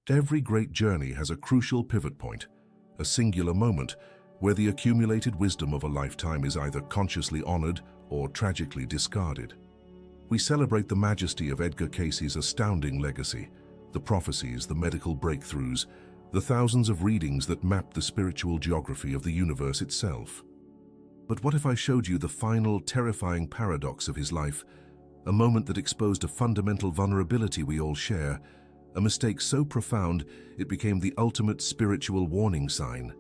Every great journey has a crucial pivot point, a singular moment where the accumulated wisdom of a lifetime is either consciously honored or tragically discarded. We celebrate the majesty of Edgar Cayce's astounding legacy, the prophecies, the medical breakthroughs, the thousands of readings that map the spiritual geography of the universe itself. But what if I showed you the final, terrifying paradox of his life, a moment that exposed a fundamental vulnerability we all share, a mistake so profound it became the ultimate spiritual warning sign?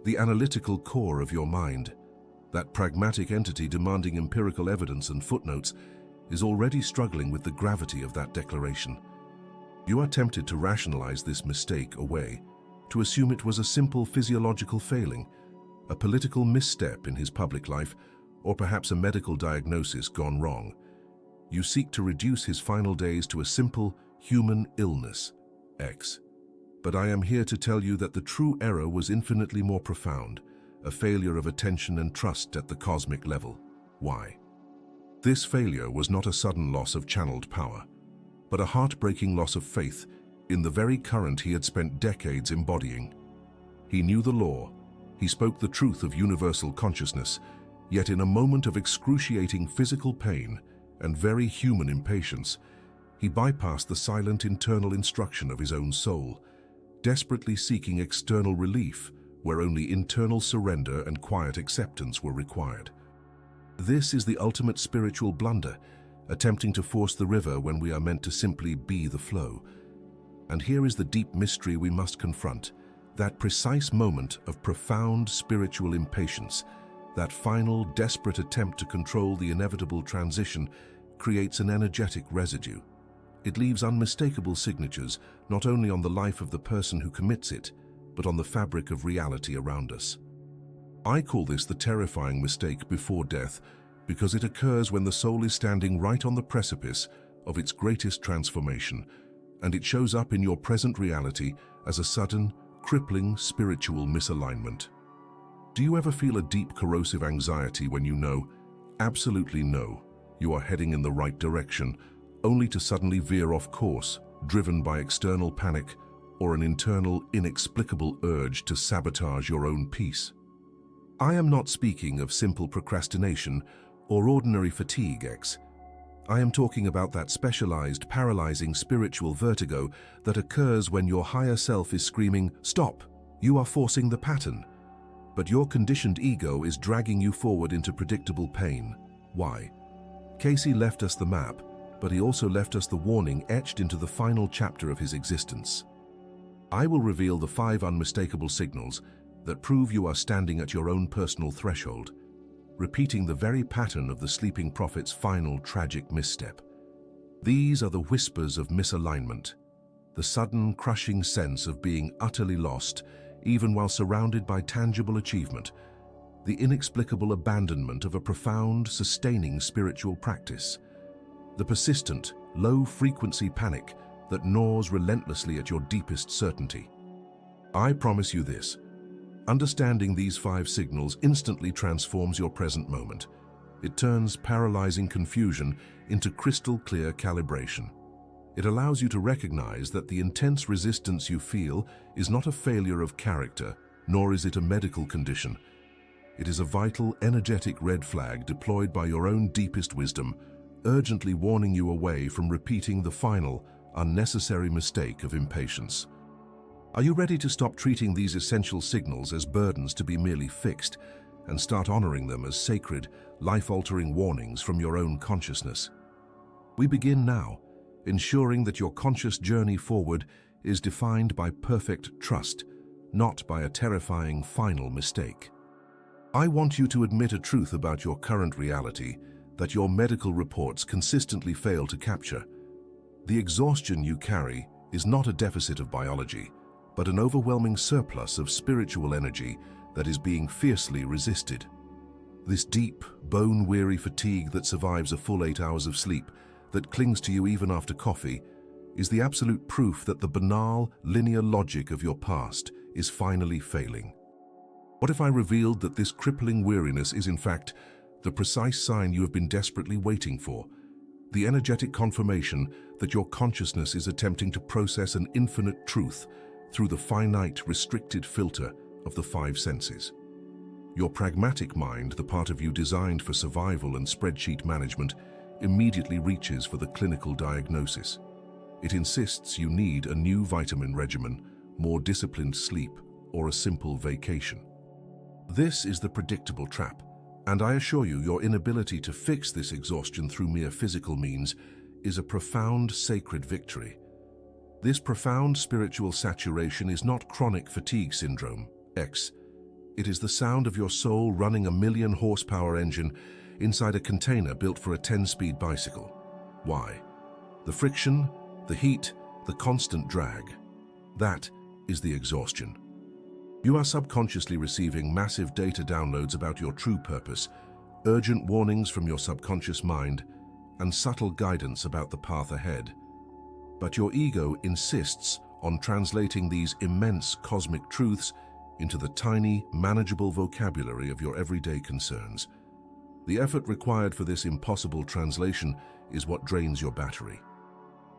The analytical core of your mind, that pragmatic entity demanding empirical evidence and footnotes, is already struggling with the gravity of that declaration. You are tempted to rationalize this mistake away, to assume it was a simple physiological failing, a political misstep in his public life, or perhaps a medical diagnosis gone wrong. You seek to reduce his final days to a simple human illness, X. But I am here to tell you that the true error was infinitely more profound, a failure of attention and trust at the cosmic level, Y. This failure was not a sudden loss of channeled power, but a heartbreaking loss of faith in the very current he had spent decades embodying. He knew the law, he spoke the truth of universal consciousness, yet in a moment of excruciating physical pain and very human impatience, he bypassed the silent internal instruction of his own soul, desperately seeking external relief where only internal surrender and quiet acceptance were required. This is the ultimate spiritual blunder, attempting to force the river when we are meant to simply be the flow. And here is the deep mystery we must confront, that precise moment of profound spiritual impatience, that final, desperate attempt to control the inevitable transition creates an energetic residue. It leaves unmistakable signatures not only on the life of the person who commits it, but on the fabric of reality around us. I call this the terrifying mistake before death because it occurs when the soul is standing right on the precipice of its greatest transformation, and it shows up in your present reality as a sudden, crippling spiritual misalignment. Do you ever feel a deep corrosive anxiety when you know, absolutely know, you are heading in the right direction, only to suddenly veer off course, driven by external panic or an internal, inexplicable urge to sabotage your own peace? I am not speaking of simple procrastination or ordinary fatigue, X. I am talking about that specialized, paralyzing spiritual vertigo that occurs when your higher self is screaming, "Stop! You are forcing the pattern." But your conditioned ego is dragging you forward into predictable pain. Why? Cayce left us the map, but he also left us the warning etched into the final chapter of his existence. I will reveal the 5 unmistakable signals that prove you are standing at your own personal threshold, repeating the very pattern of the sleeping prophet's final tragic misstep. These are the whispers of misalignment, the sudden, crushing sense of being utterly lost, even while surrounded by tangible achievement, the inexplicable abandonment of a profound, sustaining spiritual practice, the persistent, low-frequency panic that gnaws relentlessly at your deepest certainty. I promise you this. Understanding these 5 signals instantly transforms your present moment. It turns paralyzing confusion into crystal-clear calibration. It allows you to recognize that the intense resistance you feel is not a failure of character, nor is it a medical condition. It is a vital, energetic red flag deployed by your own deepest wisdom, urgently warning you away from repeating the final, unnecessary mistake of impatience. Are you ready to stop treating these essential signals as burdens to be merely fixed and start honoring them as sacred, life-altering warnings from your own consciousness? We begin now, ensuring that your conscious journey forward is defined by perfect trust, not by a terrifying final mistake. I want you to admit a truth about your current reality that your medical reports consistently fail to capture. The exhaustion you carry is not a deficit of biology, but an overwhelming surplus of spiritual energy that is being fiercely resisted. This deep, bone-weary fatigue that survives a full 8 hours of sleep, that clings to you even after coffee, is the absolute proof that the banal, linear logic of your past is finally failing. What if I revealed that this crippling weariness is in fact the precise sign you have been desperately waiting for, the energetic confirmation that your consciousness is attempting to process an infinite truth through the finite, restricted filter of the five senses. Your pragmatic mind, the part of you designed for survival and spreadsheet management, immediately reaches for the clinical diagnosis. It insists you need a new vitamin regimen, more disciplined sleep, or a simple vacation. This is the predictable trap, and I assure you your inability to fix this exhaustion through mere physical means is a profound sacred victory. This profound spiritual saturation is not chronic fatigue syndrome, X. It is the sound of your soul running a 1,000,000 horsepower engine inside a container built for a 10-speed bicycle. Why? The friction, the heat, the constant drag. That is the exhaustion. You are subconsciously receiving massive data downloads about your true purpose, urgent warnings from your subconscious mind, and subtle guidance about the path ahead. But your ego insists on translating these immense cosmic truths into the tiny, manageable vocabulary of your everyday concerns. The effort required for this impossible translation is what drains your battery.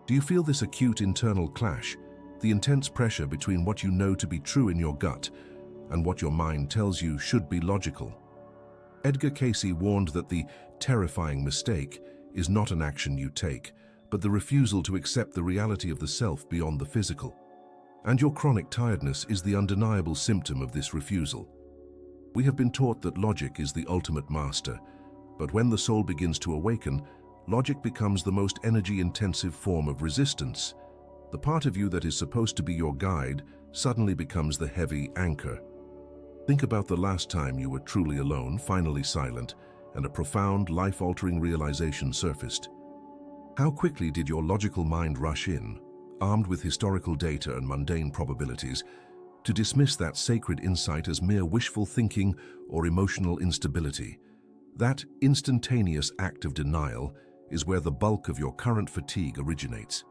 Do you feel this acute internal clash, the intense pressure between what you know to be true in your gut and what your mind tells you should be logical? Edgar Cayce warned that the terrifying mistake is not an action you take, but the refusal to accept the reality of the self beyond the physical. And your chronic tiredness is the undeniable symptom of this refusal. We have been taught that logic is the ultimate master, but when the soul begins to awaken, logic becomes the most energy-intensive form of resistance. The part of you that is supposed to be your guide suddenly becomes the heavy anchor. Think about the last time you were truly alone, finally silent, and a profound, life-altering realization surfaced. How quickly did your logical mind rush in, armed with historical data and mundane probabilities, to dismiss that sacred insight as mere wishful thinking or emotional instability? That instantaneous act of denial is where the bulk of your current fatigue originates.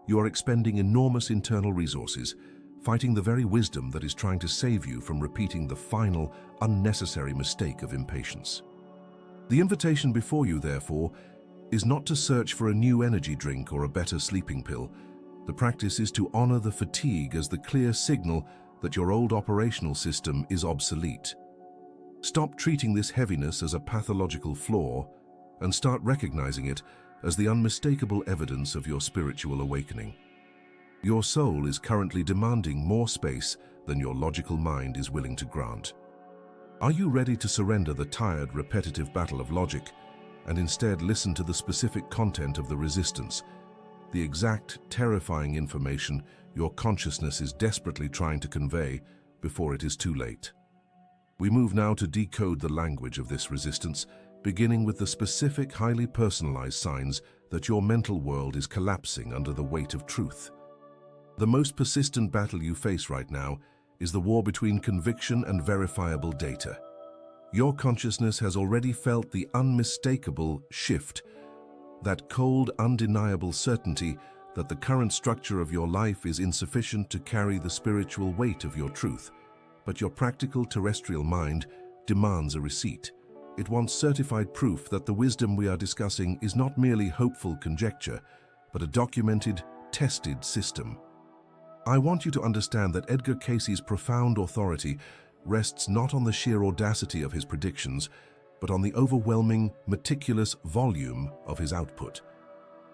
You are expending enormous internal resources, fighting the very wisdom that is trying to save you from repeating the final, unnecessary mistake of impatience. The invitation before you, therefore, is not to search for a new energy drink or a better sleeping pill. The practice is to honor the fatigue as the clear signal that your old operational system is obsolete. Stop treating this heaviness as a pathological flaw and start recognizing it as the unmistakable evidence of your spiritual awakening. Your soul is currently demanding more space than your logical mind is willing to grant. Are you ready to surrender the tired, repetitive battle of logic and instead listen to the specific content of the resistance, the exact, terrifying information your consciousness is desperately trying to convey before it is too late? We move now to decode the language of this resistance, beginning with the specific, highly personalized signs that your mental world is collapsing under the weight of truth. The most persistent battle you face right now is the war between conviction and verifiable data. Your consciousness has already felt the unmistakable shift, that cold, undeniable certainty that the current structure of your life is insufficient to carry the spiritual weight of your truth. But your practical terrestrial mind demands a receipt. It wants certified proof that the wisdom we are discussing is not merely hopeful conjecture, but a documented, tested system. I want you to understand that Edgar Cayce's profound authority rests not on the sheer audacity of his predictions, but on the overwhelming, meticulous volume of his output.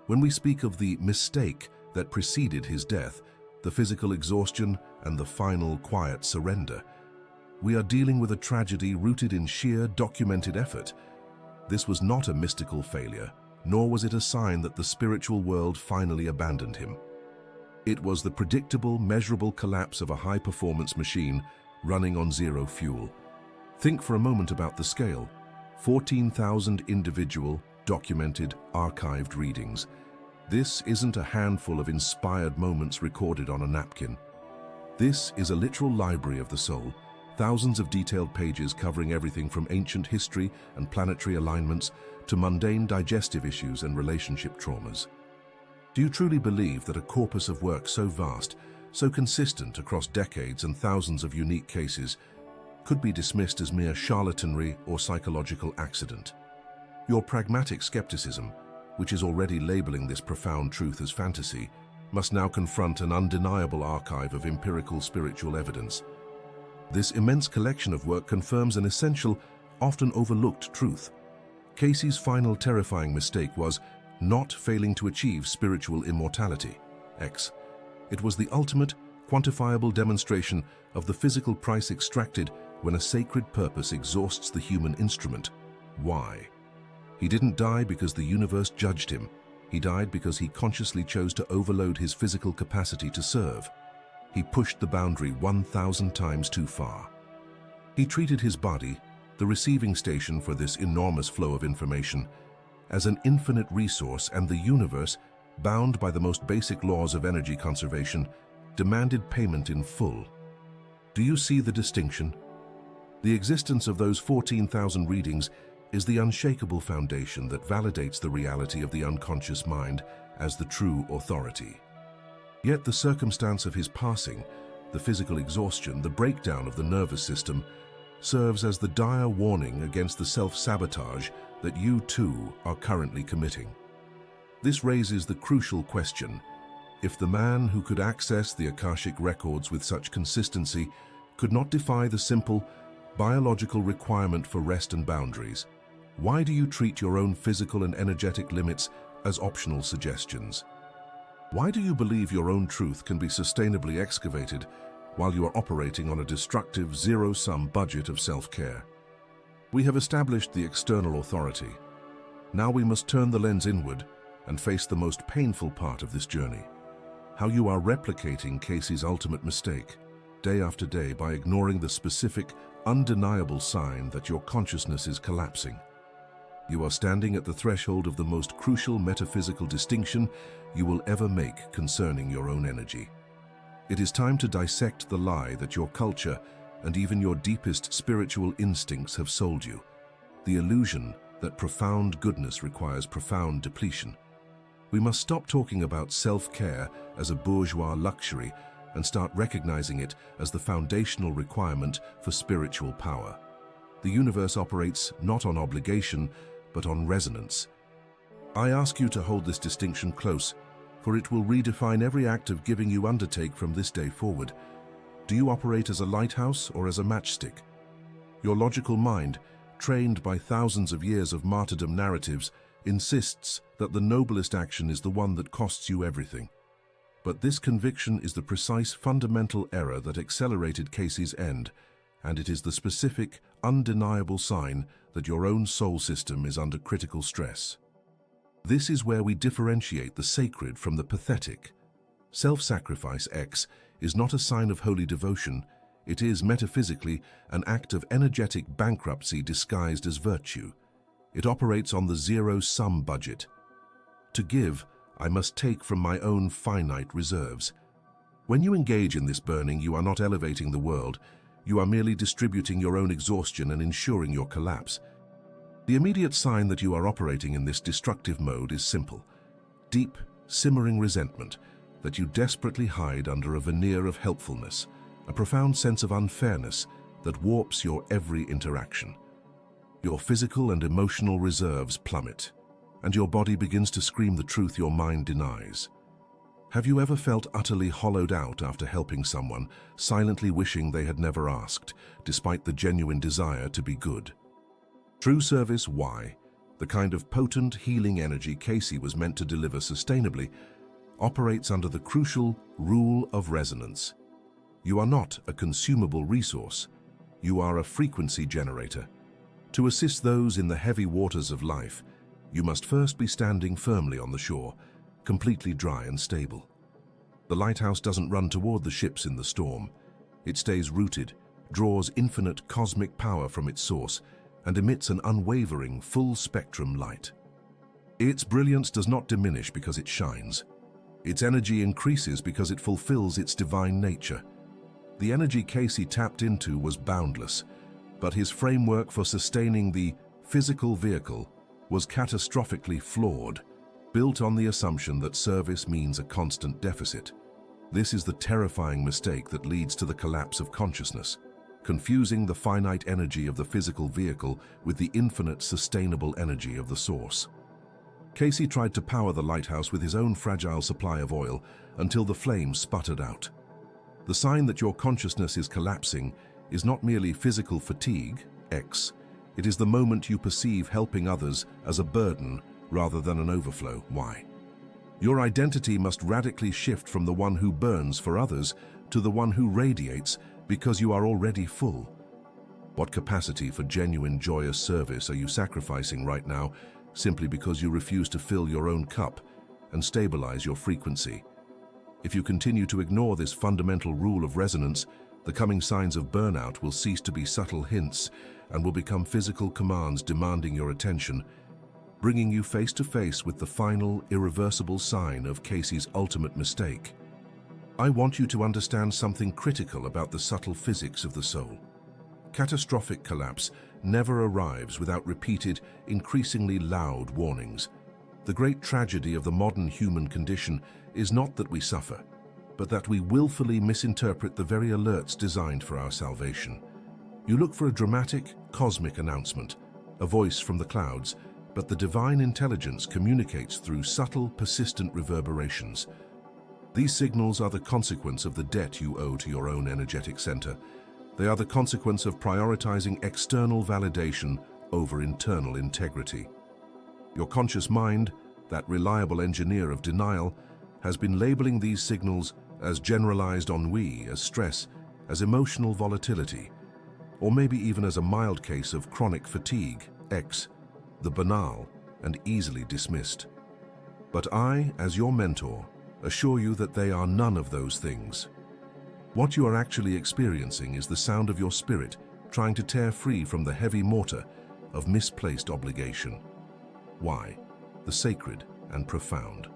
When we speak of the mistake that preceded his death, the physical exhaustion and the final quiet surrender, we are dealing with a tragedy rooted in sheer documented effort. This was not a mystical failure, nor was it a sign that the spiritual world finally abandoned him. It was the predictable, measurable collapse of a high-performance machine running on zero fuel. Think for a moment about the scale. 14,000 individual, documented, archived readings. This isn't a handful of inspired moments recorded on a napkin. This is a literal library of the soul, thousands of detailed pages covering everything from ancient history and planetary alignments to mundane digestive issues and relationship traumas. Do you truly believe that a corpus of work so vast, so consistent across decades and thousands of unique cases, could be dismissed as mere charlatanry or psychological accident? Your pragmatic skepticism, which is already labeling this profound truth as fantasy, must now confront an undeniable archive of empirical spiritual evidence. This immense collection of work confirms an essential, often overlooked truth. Cayce's final terrifying mistake was not failing to achieve spiritual immortality. It was the ultimate, quantifiable demonstration of the physical price extracted when a sacred purpose exhausts the human instrument. Why? He didn't die because the universe judged him. He died because he consciously chose to overload his physical capacity to serve. He pushed the boundary 1,000 times too far. He treated his body, the receiving station for this enormous flow of information, as an infinite resource, and the universe, bound by the most basic laws of energy conservation, demanded payment in full. Do you see the distinction? The existence of those 14,000 readings is the unshakable foundation that validates the reality of the unconscious mind as the true authority. Yet the circumstance of his passing, the physical exhaustion, the breakdown of the nervous system, serves as the dire warning against the self-sabotage that you too are currently committing. This raises the crucial question: if the man who could access the Akashic records with such consistency could not defy the simple, biological requirement for rest and boundaries, why do you treat your own physical and energetic limits as optional suggestions? Why do you believe your own truth can be sustainably excavated while you are operating on a destructive, zero-sum budget of self-care? We have established the external authority. Now we must turn the lens inward and face the most painful part of this journey: how you are replicating Cayce's ultimate mistake, day after day, by ignoring the specific, undeniable sign that your consciousness is collapsing. You are standing at the threshold of the most crucial metaphysical distinction you will ever make concerning your own energy. It is time to dissect the lie that your culture and even your deepest spiritual instincts have sold you, the illusion that profound goodness requires profound depletion. We must stop talking about self-care as a bourgeois luxury and start recognizing it as the foundational requirement for spiritual power. The universe operates not on obligation, but on resonance. I ask you to hold this distinction close, for it will redefine every act of giving you undertake from this day forward. Do you operate as a lighthouse or as a matchstick? Your logical mind, trained by thousands of years of martyrdom narratives, insists that the noblest action is the one that costs you everything. But this conviction is the precise fundamental error that accelerated Cayce's end, and it is the specific, undeniable sign that your own soul system is under critical stress. This is where we differentiate the sacred from the pathetic. Self-sacrifice is not a sign of holy devotion. It is, metaphysically, an act of energetic bankruptcy disguised as virtue. It operates on the zero-sum budget. To give, I must take from my own finite reserves. When you engage in this burning, you are not elevating the world. You are merely distributing your own exhaustion and ensuring your collapse. The immediate sign that you are operating in this destructive mode is simple: deep, simmering resentment that you desperately hide under a veneer of helpfulness, a profound sense of unfairness that warps your every interaction. Your physical and emotional reserves plummet, and your body begins to scream the truth your mind denies. Have you ever felt utterly hollowed out after helping someone, silently wishing they had never asked, despite the genuine desire to be good? True service, why? The kind of potent, healing energy Cayce was meant to deliver sustainably, operates under the crucial rule of resonance. You are not a consumable resource. You are a frequency generator. To assist those in the heavy waters of life, you must first be standing firmly on the shore, completely dry and stable. The lighthouse doesn't run toward the ships in the storm. It stays rooted, draws infinite cosmic power from its source, and emits an unwavering, full-spectrum light. Its brilliance does not diminish because it shines. Its energy increases because it fulfills its divine nature. The energy Cayce tapped into was boundless, but his framework for sustaining the physical vehicle was catastrophically flawed, built on the assumption that service means a constant deficit. This is the terrifying mistake that leads to the collapse of consciousness, confusing the finite energy of the physical vehicle with the infinite sustainable energy of the source. Cayce tried to power the lighthouse with his own fragile supply of oil until the flames sputtered out. The sign that your consciousness is collapsing is not merely physical fatigue, X. It is the moment you perceive helping others as a burden rather than an overflow, Y. Your identity must radically shift from the one who burns for others to the one who radiates because you are already full. What capacity for genuine joyous service are you sacrificing right now simply because you refuse to fill your own cup and stabilize your frequency? If you continue to ignore this fundamental rule of resonance, the coming signs of burnout will cease to be subtle hints and will become physical commands demanding your attention, bringing you face to face with the final, irreversible sign of Cayce's ultimate mistake. I want you to understand something critical about the subtle physics of the soul. Catastrophic collapse never arrives without repeated, increasingly loud warnings. The great tragedy of the modern human condition is not that we suffer, but that we willfully misinterpret the very alerts designed for our salvation. You look for a dramatic, cosmic announcement, a voice from the clouds, but the divine intelligence communicates through subtle, persistent reverberations. These signals are the consequence of the debt you owe to your own energetic center. They are the consequence of prioritizing external validation over internal integrity. Your conscious mind, that reliable engineer of denial, has been labeling these signals as generalized ennui, as stress, as emotional volatility, or maybe even as a mild case of chronic fatigue, X, the banal and easily dismissed. But I, as your mentor, assure you that they are none of those things. What you are actually experiencing is the sound of your spirit trying to tear free from the heavy mortar of misplaced obligation. Why? The sacred and profound.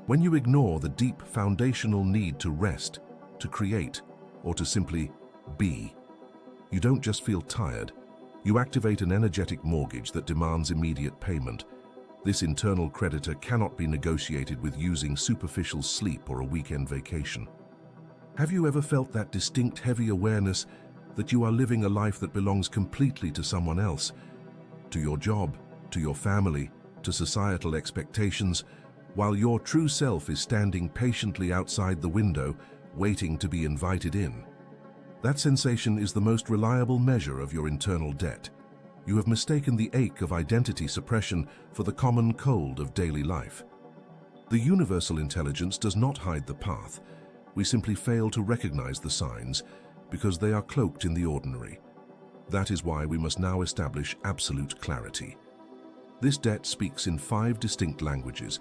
When you ignore the deep foundational need to rest, to create, or to simply be, you don't just feel tired, you activate an energetic mortgage that demands immediate payment. This internal creditor cannot be negotiated with using superficial sleep or a weekend vacation. Have you ever felt that distinct heavy awareness that you are living a life that belongs completely to someone else, to your job, to your family, to societal expectations, while your true self is standing patiently outside the window, waiting to be invited in? That sensation is the most reliable measure of your internal debt. You have mistaken the ache of identity suppression for the common cold of daily life. The universal intelligence does not hide the path. We simply fail to recognize the signs because they are cloaked in the ordinary. That is why we must now establish absolute clarity. This debt speaks in 5 distinct languages,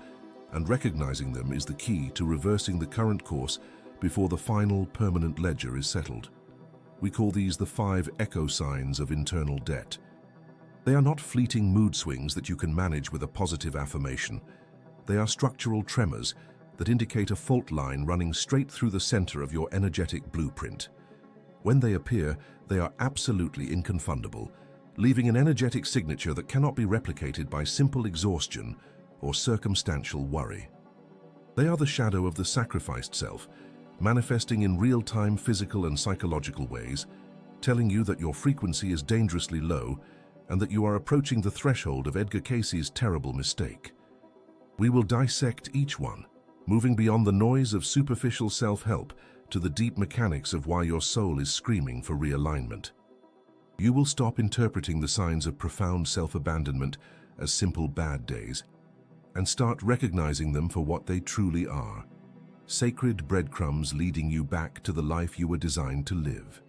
and recognizing them is the key to reversing the current course before the final permanent ledger is settled. We call these the 5 echo signs of internal debt. They are not fleeting mood swings that you can manage with a positive affirmation. They are structural tremors that indicate a fault line running straight through the center of your energetic blueprint. When they appear, they are absolutely inconfundable, leaving an energetic signature that cannot be replicated by simple exhaustion or circumstantial worry. They are the shadow of the sacrificed self, manifesting in real-time physical and psychological ways, telling you that your frequency is dangerously low and that you are approaching the threshold of Edgar Cayce's terrible mistake. We will dissect each one, moving beyond the noise of superficial self-help to the deep mechanics of why your soul is screaming for realignment. You will stop interpreting the signs of profound self-abandonment as simple bad days and start recognizing them for what they truly are: sacred breadcrumbs leading you back to the life you were designed to live.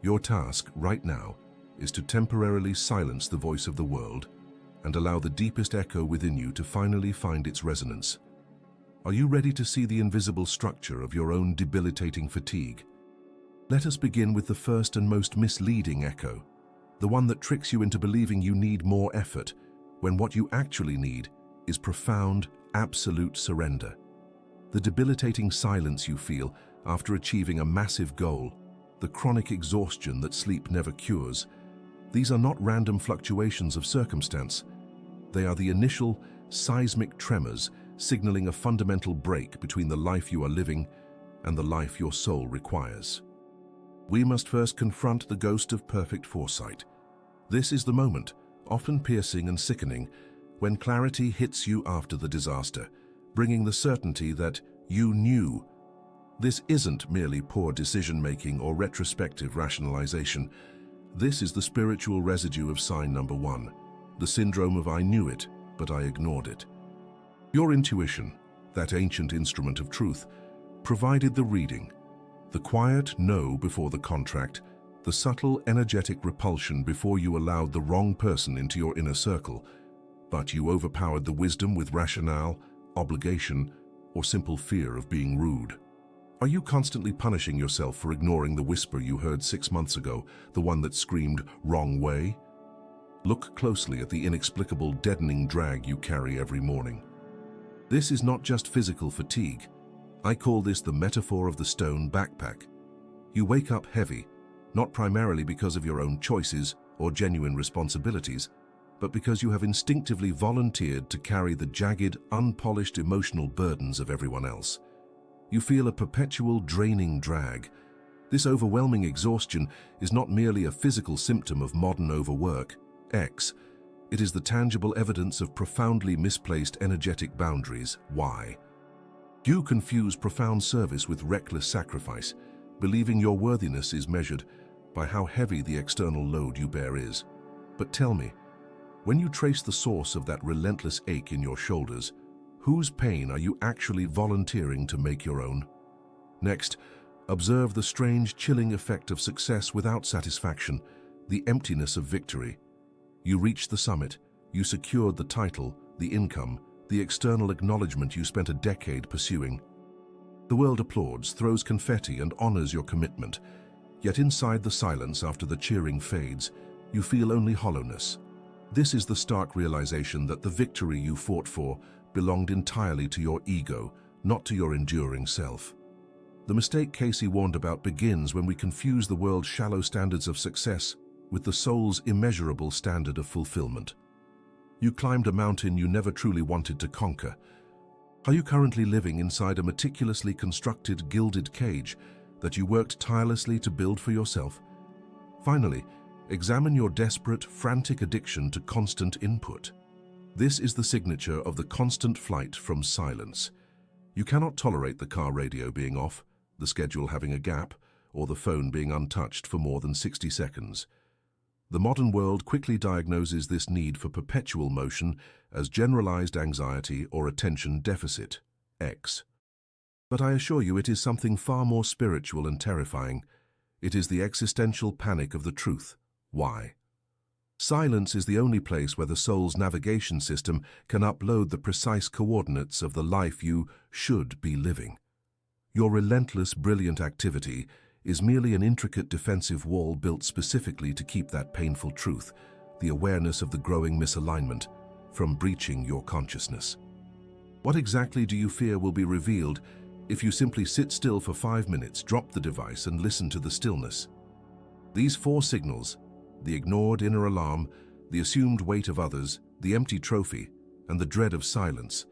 Your task right now is to temporarily silence the voice of the world and allow the deepest echo within you to finally find its resonance. Are you ready to see the invisible structure of your own debilitating fatigue? Let us begin with the first and most misleading echo, the one that tricks you into believing you need more effort, when what you actually need is profound, absolute surrender. The debilitating silence you feel after achieving a massive goal, the chronic exhaustion that sleep never cures, these are not random fluctuations of circumstance. They are the initial, seismic tremors signaling a fundamental break between the life you are living and the life your soul requires. We must first confront the ghost of perfect foresight. This is the moment, often piercing and sickening, when clarity hits you after the disaster, bringing the certainty that you knew. This isn't merely poor decision-making or retrospective rationalization. This is the spiritual residue of sign number 1, the syndrome of I knew it, but I ignored it. Your intuition, that ancient instrument of truth, provided the reading, the quiet no before the contract, the subtle energetic repulsion before you allowed the wrong person into your inner circle, but you overpowered the wisdom with rationale, obligation, or simple fear of being rude. Are you constantly punishing yourself for ignoring the whisper you heard 6 months ago, the one that screamed, "Wrong way"? Look closely at the inexplicable deadening drag you carry every morning. This is not just physical fatigue. I call this the metaphor of the stone backpack. You wake up heavy, not primarily because of your own choices or genuine responsibilities, but because you have instinctively volunteered to carry the jagged, unpolished emotional burdens of everyone else. You feel a perpetual draining drag. This overwhelming exhaustion is not merely a physical symptom of modern overwork, X. It is the tangible evidence of profoundly misplaced energetic boundaries, Y. You confuse profound service with reckless sacrifice, believing your worthiness is measured by how heavy the external load you bear is. But tell me, when you trace the source of that relentless ache in your shoulders, whose pain are you actually volunteering to make your own? Next, observe the strange, chilling effect of success without satisfaction, the emptiness of victory. You reached the summit, you secured the title, the income, the external acknowledgement you spent a decade pursuing. The world applauds, throws confetti, and honors your commitment. Yet inside the silence after the cheering fades, you feel only hollowness. This is the stark realization that the victory you fought for belonged entirely to your ego, not to your enduring self. The mistake Cayce warned about begins when we confuse the world's shallow standards of success with the soul's immeasurable standard of fulfillment. You climbed a mountain you never truly wanted to conquer. Are you currently living inside a meticulously constructed, gilded cage that you worked tirelessly to build for yourself? Finally, examine your desperate, frantic addiction to constant input. This is the signature of the constant flight from silence. You cannot tolerate the car radio being off, the schedule having a gap, or the phone being untouched for more than 60 seconds. The modern world quickly diagnoses this need for perpetual motion as generalized anxiety or attention deficit, X. But I assure you it is something far more spiritual and terrifying. It is the existential panic of the truth, Y. Silence is the only place where the soul's navigation system can upload the precise coordinates of the life you should be living. Your relentless, brilliant activity is merely an intricate defensive wall built specifically to keep that painful truth, the awareness of the growing misalignment, from breaching your consciousness. What exactly do you fear will be revealed if you simply sit still for 5 minutes, drop the device, and listen to the stillness? These 4 signals, the ignored inner alarm, the assumed weight of others, the empty trophy, and the dread of silence,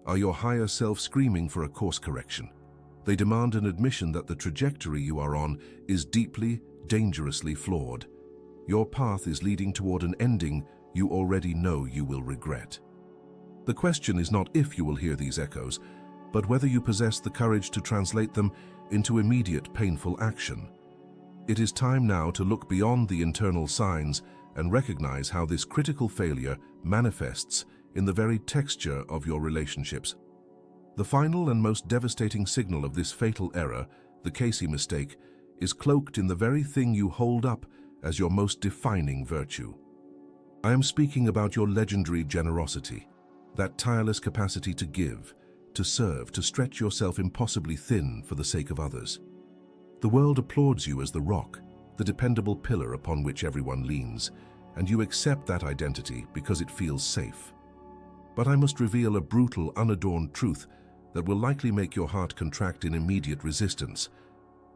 are your higher self screaming for a course correction. They demand an admission that the trajectory you are on is deeply, dangerously flawed. Your path is leading toward an ending you already know you will regret. The question is not if you will hear these echoes, but whether you possess the courage to translate them into immediate, painful action. It is time now to look beyond the internal signs and recognize how this critical failure manifests in the very texture of your relationships. The final and most devastating signal of this fatal error, the Cayce mistake, is cloaked in the very thing you hold up as your most defining virtue. I am speaking about your legendary generosity, that tireless capacity to give, to serve, to stretch yourself impossibly thin for the sake of others. The world applauds you as the rock, the dependable pillar upon which everyone leans, and you accept that identity because it feels safe. But I must reveal a brutal, unadorned truth that will likely make your heart contract in immediate resistance.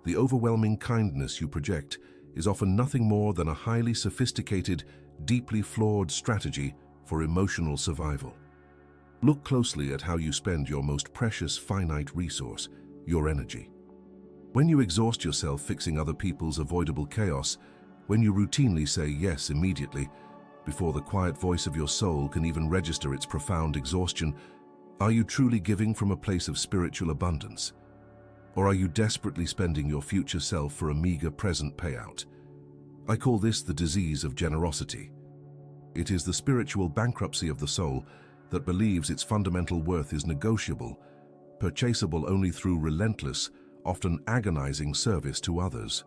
The overwhelming kindness you project is often nothing more than a highly sophisticated, deeply flawed strategy for emotional survival. Look closely at how you spend your most precious finite resource, your energy. When you exhaust yourself fixing other people's avoidable chaos, when you routinely say yes immediately, before the quiet voice of your soul can even register its profound exhaustion, are you truly giving from a place of spiritual abundance? Or are you desperately spending your future self for a meager present payout? I call this the disease of generosity. It is the spiritual bankruptcy of the soul that believes its fundamental worth is negotiable, purchasable only through relentless, often agonizing service to others.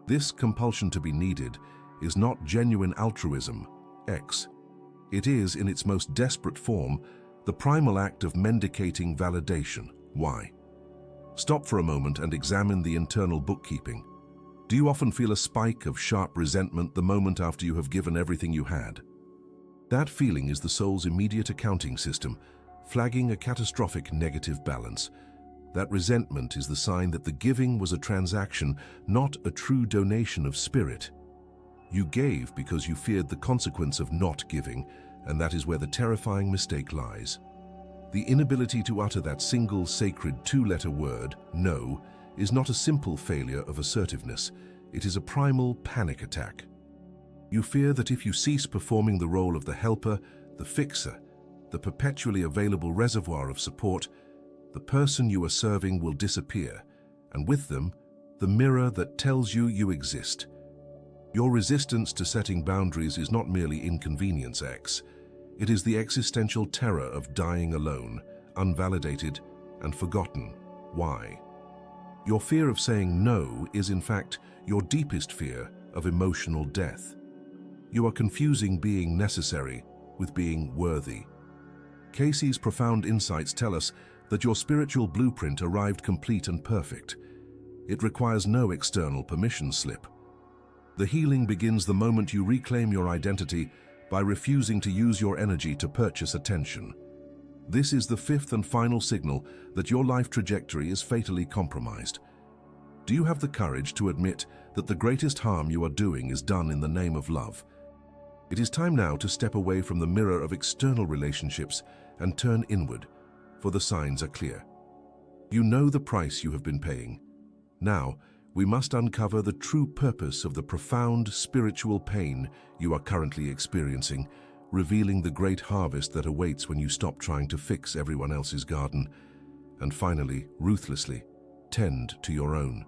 This compulsion to be needed is not genuine altruism, X. It is, in its most desperate form, the primal act of mendicating validation, Y. Stop for a moment and examine the internal bookkeeping. Do you often feel a spike of sharp resentment the moment after you have given everything you had? That feeling is the soul's immediate accounting system, flagging a catastrophic negative balance. That resentment is the sign that the giving was a transaction, not a true donation of spirit. You gave because you feared the consequence of not giving, and that is where the terrifying mistake lies. The inability to utter that single sacred two-letter word, no, is not a simple failure of assertiveness. It is a primal panic attack. You fear that if you cease performing the role of the helper, the fixer, the perpetually available reservoir of support, the person you are serving will disappear, and with them, the mirror that tells you you exist. Your resistance to setting boundaries is not merely inconvenience, X. It is the existential terror of dying alone, unvalidated, and forgotten. Y. Your fear of saying no is, in fact, your deepest fear of emotional death. You are confusing being necessary with being worthy. Cayce's profound insights tell us that your spiritual blueprint arrived complete and perfect. It requires no external permission slip. The healing begins the moment you reclaim your identity by refusing to use your energy to purchase attention. This is the fifth and final signal that your life trajectory is fatally compromised. Do you have the courage to admit that the greatest harm you are doing is done in the name of love? It is time now to step away from the mirror of external relationships and turn inward, for the signs are clear. You know the price you have been paying. Now, we must uncover the true purpose of the profound spiritual pain you are currently experiencing, revealing the great harvest that awaits when you stop trying to fix everyone else's garden, and finally, ruthlessly, tend to your own.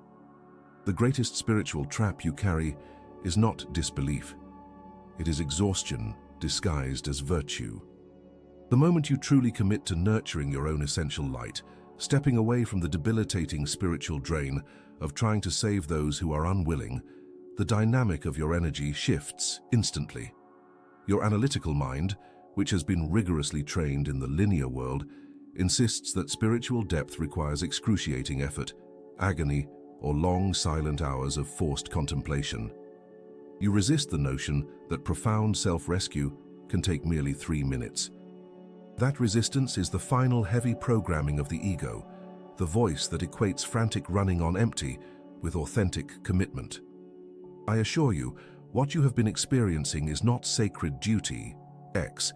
The greatest spiritual trap you carry is not disbelief. It is exhaustion disguised as virtue. The moment you truly commit to nurturing your own essential light, stepping away from the debilitating spiritual drain of trying to save those who are unwilling, the dynamic of your energy shifts instantly. Your analytical mind, which has been rigorously trained in the linear world, insists that spiritual depth requires excruciating effort, agony, or long silent hours of forced contemplation. You resist the notion that profound self-rescue can take merely 3 minutes. That resistance is the final heavy programming of the ego, the voice that equates frantic running on empty with authentic commitment. I assure you, what you have been experiencing is not sacred duty, X.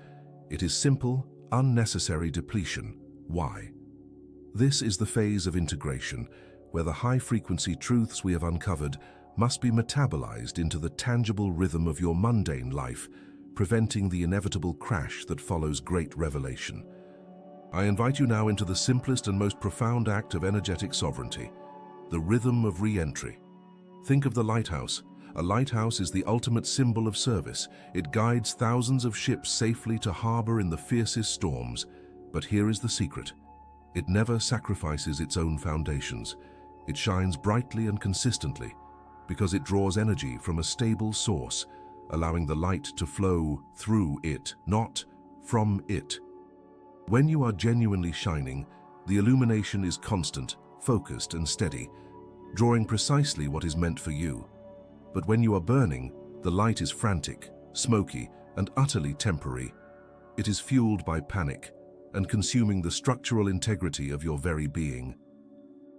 It is simple, unnecessary depletion, Y. This is the phase of integration, where the high-frequency truths we have uncovered must be metabolized into the tangible rhythm of your mundane life, preventing the inevitable crash that follows great revelation. I invite you now into the simplest and most profound act of energetic sovereignty, the rhythm of re-entry. Think of the lighthouse. A lighthouse is the ultimate symbol of service. It guides thousands of ships safely to harbor in the fiercest storms. But here is the secret. It never sacrifices its own foundations. It shines brightly and consistently because it draws energy from a stable source, allowing the light to flow through it, not from it. When you are genuinely shining, the illumination is constant, focused, and steady, drawing precisely what is meant for you. But when you are burning, the light is frantic, smoky, and utterly temporary. It is fueled by panic and consuming the structural integrity of your very being.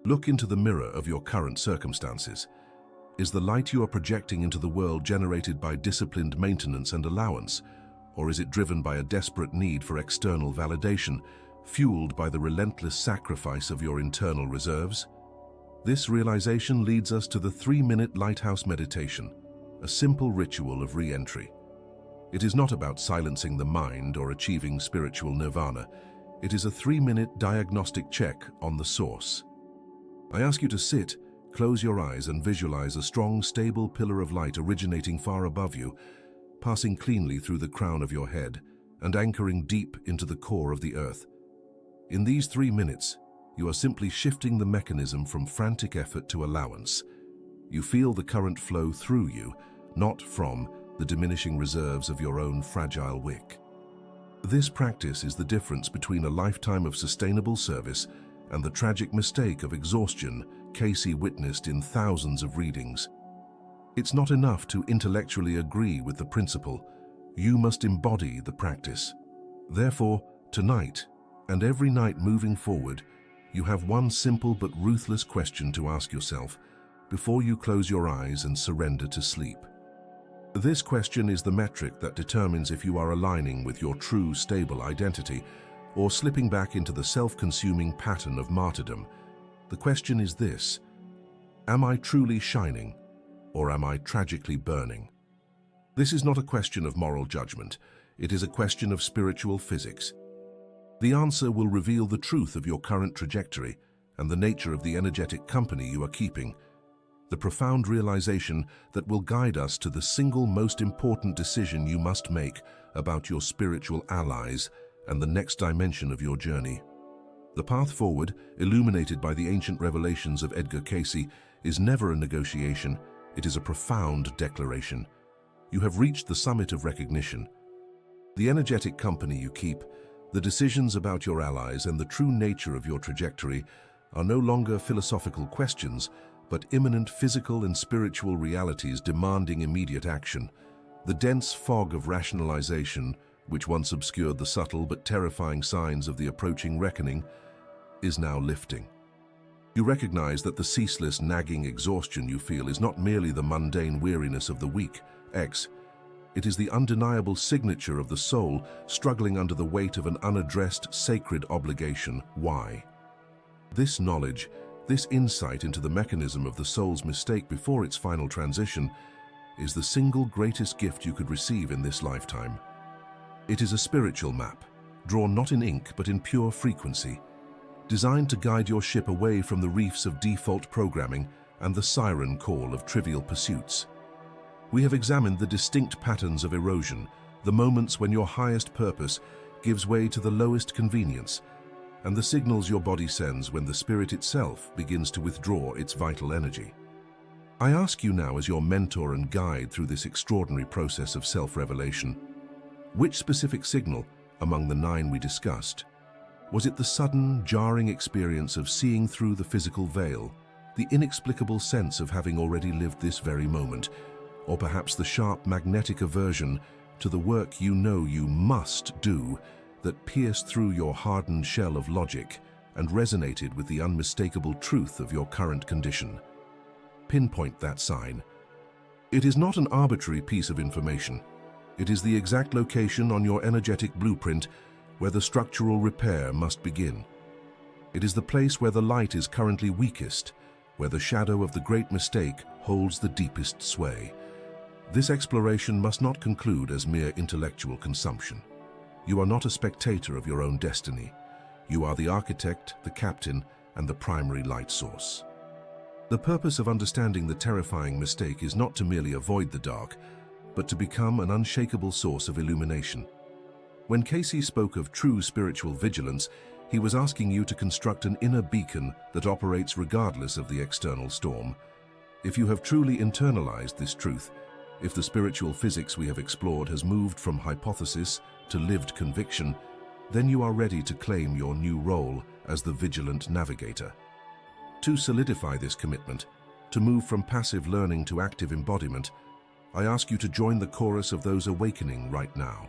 Look into the mirror of your current circumstances. Is the light you are projecting into the world generated by disciplined maintenance and allowance, or is it driven by a desperate need for external validation, fueled by the relentless sacrifice of your internal reserves? This realization leads us to the 3-minute lighthouse meditation, a simple ritual of re-entry. It is not about silencing the mind or achieving spiritual nirvana. It is a 3-minute diagnostic check on the source. I ask you to sit, close your eyes, and visualize a strong, stable pillar of light originating far above you, passing cleanly through the crown of your head and anchoring deep into the core of the earth. In these 3 minutes, you are simply shifting the mechanism from frantic effort to allowance. You feel the current flow through you, not from the diminishing reserves of your own fragile wick. This practice is the difference between a lifetime of sustainable service and the tragic mistake of exhaustion Cayce witnessed in thousands of readings. It's not enough to intellectually agree with the principle. You must embody the practice. Therefore, tonight, and every night moving forward, you have one simple but ruthless question to ask yourself before you close your eyes and surrender to sleep. This question is the metric that determines if you are aligning with your true, stable identity or slipping back into the self-consuming pattern of martyrdom. The question is this: am I truly shining, or am I tragically burning? This is not a question of moral judgment. It is a question of spiritual physics. The answer will reveal the truth of your current trajectory and the nature of the energetic company you are keeping, the profound realization that will guide us to the single most important decision you must make about your spiritual allies and the next dimension of your journey. The path forward, illuminated by the ancient revelations of Edgar Cayce, is never a negotiation. It is a profound declaration. You have reached the summit of recognition. The energetic company you keep, the decisions about your allies, and the true nature of your trajectory are no longer philosophical questions, but imminent physical and spiritual realities demanding immediate action. The dense fog of rationalization, which once obscured the subtle but terrifying signs of the approaching reckoning, is now lifting. You recognize that the ceaseless, nagging exhaustion you feel is not merely the mundane weariness of the week, X. It is the undeniable signature of the soul struggling under the weight of an unaddressed, sacred obligation, Y. This knowledge, this insight into the mechanism of the soul's mistake before its final transition, is the single greatest gift you could receive in this lifetime. It is a spiritual map, drawn not in ink but in pure frequency, designed to guide your ship away from the reefs of default programming and the siren call of trivial pursuits. We have examined the distinct patterns of erosion, the moments when your highest purpose gives way to the lowest convenience, and the signals your body sends when the spirit itself begins to withdraw its vital energy. I ask you now, as your mentor and guide through this extraordinary process of self-revelation, which specific signal among the 9 we discussed? Was it the sudden, jarring experience of seeing through the physical veil, the inexplicable sense of having already lived this very moment, or perhaps the sharp magnetic aversion to the work you know you must do that pierced through your hardened shell of logic and resonated with the unmistakable truth of your current condition? Pinpoint that sign. It is not an arbitrary piece of information. It is the exact location on your energetic blueprint where the structural repair must begin. It is the place where the light is currently weakest, where the shadow of the great mistake holds the deepest sway. This exploration must not conclude as mere intellectual consumption. You are not a spectator of your own destiny. You are the architect, the captain, and the primary light source. The purpose of understanding the terrifying mistake is not to merely avoid the dark, but to become an unshakable source of illumination. When Cayce spoke of true spiritual vigilance, he was asking you to construct an inner beacon that operates regardless of the external storm. If you have truly internalized this truth, if the spiritual physics we have explored has moved from hypothesis to lived conviction, then you are ready to claim your new role as the vigilant navigator. To solidify this commitment, to move from passive learning to active embodiment, I ask you to join the chorus of those awakening right now.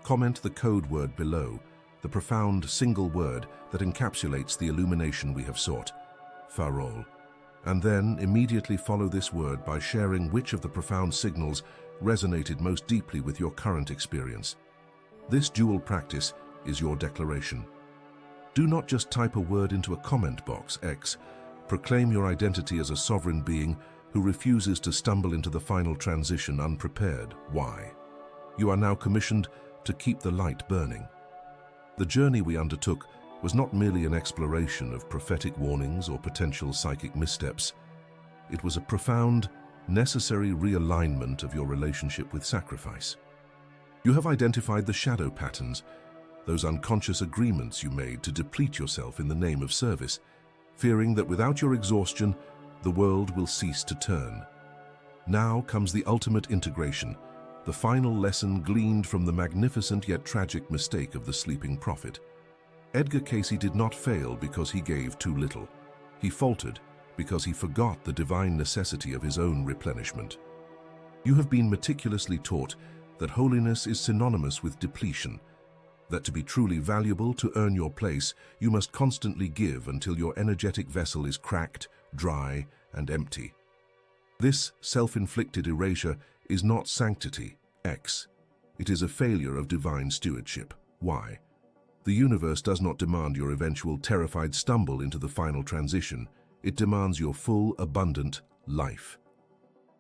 Comment the code word below, the profound single word that encapsulates the illumination we have sought, Farol. And then immediately follow this word by sharing which of the profound signals resonated most deeply with your current experience. This dual practice is your declaration. Do not just type a word into a comment box, X. Proclaim your identity as a sovereign being who refuses to stumble into the final transition unprepared, Y. You are now commissioned to keep the light burning. The journey we undertook was not merely an exploration of prophetic warnings or potential psychic missteps. It was a profound, necessary realignment of your relationship with sacrifice. You have identified the shadow patterns, those unconscious agreements you made to deplete yourself in the name of service, fearing that without your exhaustion, the world will cease to turn. Now comes the ultimate integration, the final lesson gleaned from the magnificent yet tragic mistake of the sleeping prophet. Edgar Cayce did not fail because he gave too little. He faltered because he forgot the divine necessity of his own replenishment. You have been meticulously taught that holiness is synonymous with depletion, that to be truly valuable, to earn your place, you must constantly give until your energetic vessel is cracked, dry, and empty. This self-inflicted erasure is not sanctity, X. It is a failure of divine stewardship, Y. The universe does not demand your eventual terrified stumble into the final transition. It demands your full, abundant life.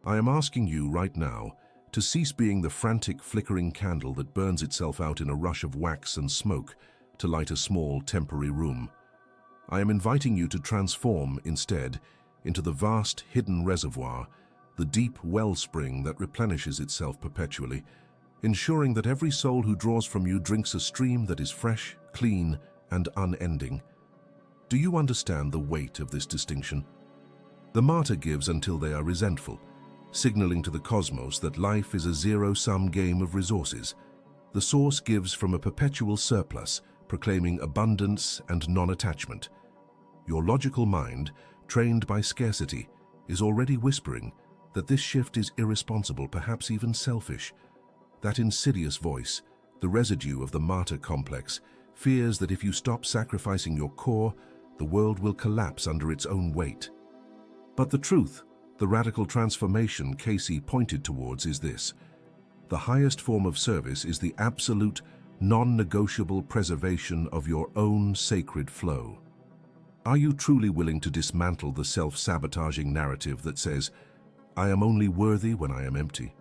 I am asking you right now to cease being the frantic, flickering candle that burns itself out in a rush of wax and smoke to light a small, temporary room. I am inviting you to transform, instead, into the vast, hidden reservoir, the deep wellspring that replenishes itself perpetually, ensuring that every soul who draws from you drinks a stream that is fresh, clean, and unending. Do you understand the weight of this distinction? The martyr gives until they are resentful, signaling to the cosmos that life is a zero-sum game of resources. The source gives from a perpetual surplus, proclaiming abundance and non-attachment. Your logical mind, trained by scarcity, is already whispering that this shift is irresponsible, perhaps even selfish. That insidious voice, the residue of the martyr complex, fears that if you stop sacrificing your core, the world will collapse under its own weight. But the truth, the radical transformation Cayce pointed towards, is this: the highest form of service is the absolute, non-negotiable preservation of your own sacred flow. Are you truly willing to dismantle the self-sabotaging narrative that says, "I am only worthy when I am empty"?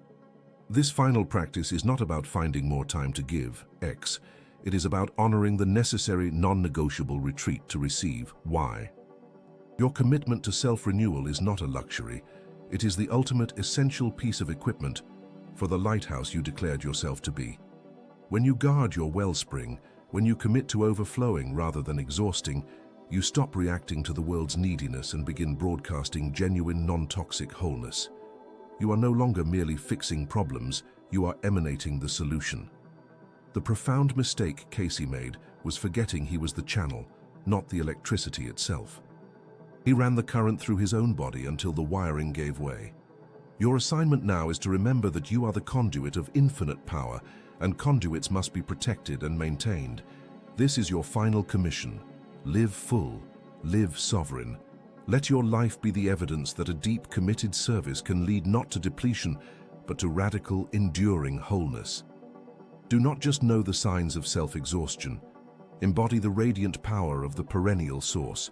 This final practice is not about finding more time to give, X. It is about honoring the necessary non-negotiable retreat to receive, Y. Your commitment to self-renewal is not a luxury. It is the ultimate essential piece of equipment for the lighthouse you declared yourself to be. When you guard your wellspring, when you commit to overflowing rather than exhausting, you stop reacting to the world's neediness and begin broadcasting genuine, non-toxic wholeness. You are no longer merely fixing problems, you are emanating the solution. The profound mistake Cayce made was forgetting he was the channel, not the electricity itself. He ran the current through his own body until the wiring gave way. Your assignment now is to remember that you are the conduit of infinite power, and conduits must be protected and maintained. This is your final commission. Live full, live sovereign. Let your life be the evidence that a deep, committed service can lead not to depletion, but to radical, enduring wholeness. Do not just know the signs of self-exhaustion. Embody the radiant power of the perennial source.